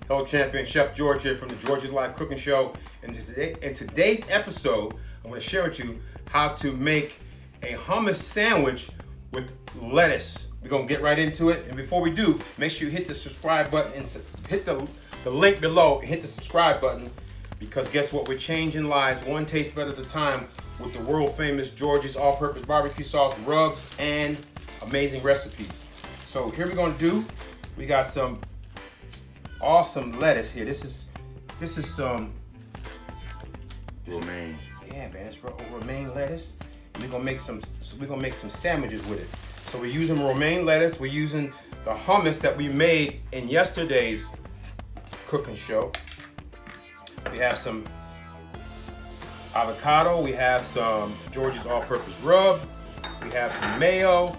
Hello champion, Chef George here from the George's Live Cooking Show. And in today's episode, I'm going to share with you how to make a hummus sandwich with lettuce. We're going to get right into it. And before we do, make sure you hit the subscribe button and hit the link below and hit the subscribe button, because guess what? We're changing lives one taste bite at a time with the world famous George's all-purpose barbecue sauce, rubs, and amazing recipes. So here we're going to do, we got some awesome lettuce here. This is some Romaine. Yeah, man, it's romaine lettuce. And we're gonna make some sandwiches with it. So we're using romaine lettuce. We're using the hummus that we made in yesterday's cooking show. We have some avocado. We have some George's all-purpose rub. We have some mayo,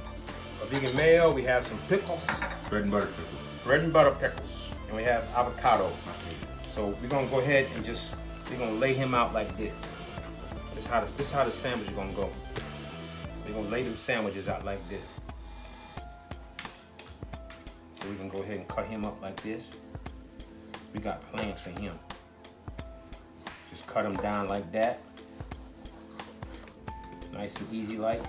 a vegan mayo. We have some pickles. Bread and butter pickles. Bread and butter pickles. And we have avocado. So we're gonna go ahead and we're gonna lay him out like this. This is how the sandwich is gonna go. We're gonna lay them sandwiches out like this. So we can go ahead and cut him up like this. We got plans for him. Just cut him down like that. Nice and easy like.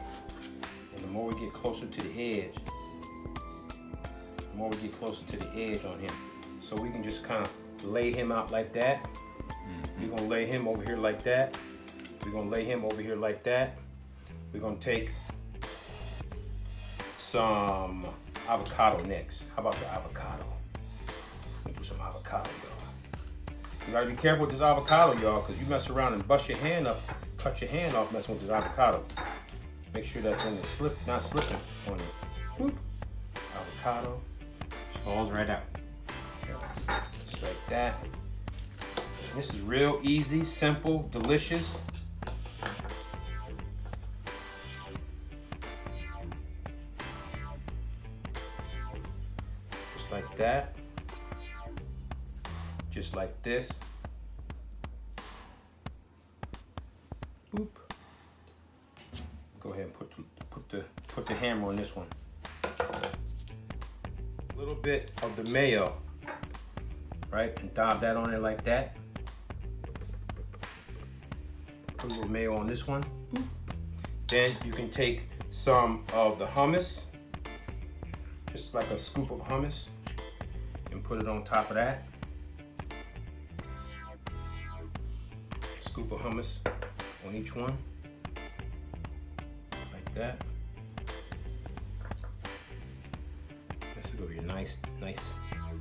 And the more we get closer to the edge, on him. So we can just kind of lay him out like that. We're gonna lay him over here like that. We're gonna lay him over here like that. We're gonna take some avocado next. How about the avocado? We'll do some avocado, y'all. You gotta be careful with this avocado, y'all, because you mess around and bust your hand up, cut your hand off messing with this avocado. Make sure that thing is not slipping on you. Boop. Avocado. Falls right out. Just like that. This is real easy, simple, delicious. Just like that. Just like this. Boop. Go ahead and put the hammer on this one. A little bit of the mayo, right? And dab that on there like that. Put a little mayo on this one. Boop. Then you can take some of the hummus, just like a scoop of hummus, and put it on top of that. Scoop of hummus on each one, like that. This is gonna be a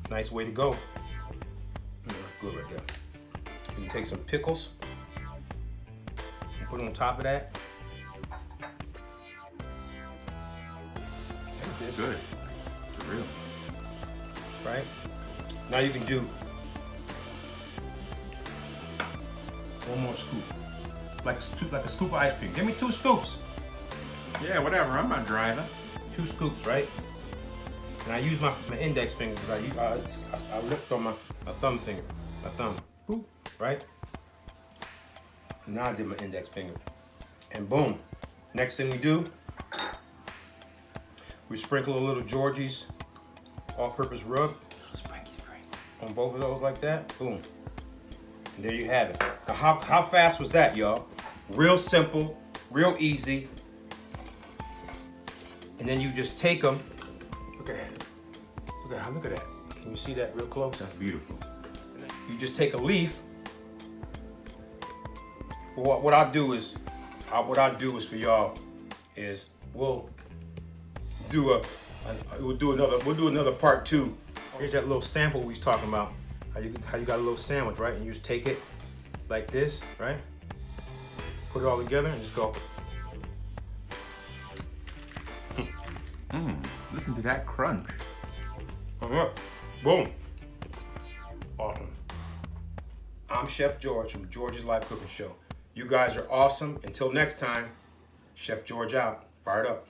nice way to go. Good right there. You can take some pickles and put it on top of that. Like this. Good. For real. Right? Now you can do one more scoop. Like a scoop of ice cream. Give me 2 scoops. Yeah, whatever. I'm not driving. 2 scoops, right? And I use my index finger because I licked on my thumb finger. My thumb. Boop. Right? Now I did my index finger. And boom. Next thing we do, we sprinkle a little George's all-purpose rub on both of those like that. Boom. And there you have it. Now how fast was that, y'all? Real simple, real easy. And then you just take them. Look at that. Look at that. Can you see that real close? That's beautiful. You just take a leaf. What I'll do is for y'all is we'll do another part 2. Here's that little sample we was talking about. How you got a little sandwich, right? And you just take it like this, right? Put it all together and just go. Listen to that crunch. Boom. Awesome. I'm Chef George from George's Live Cooking Show. You guys are awesome. Until next time, Chef George out. Fired up.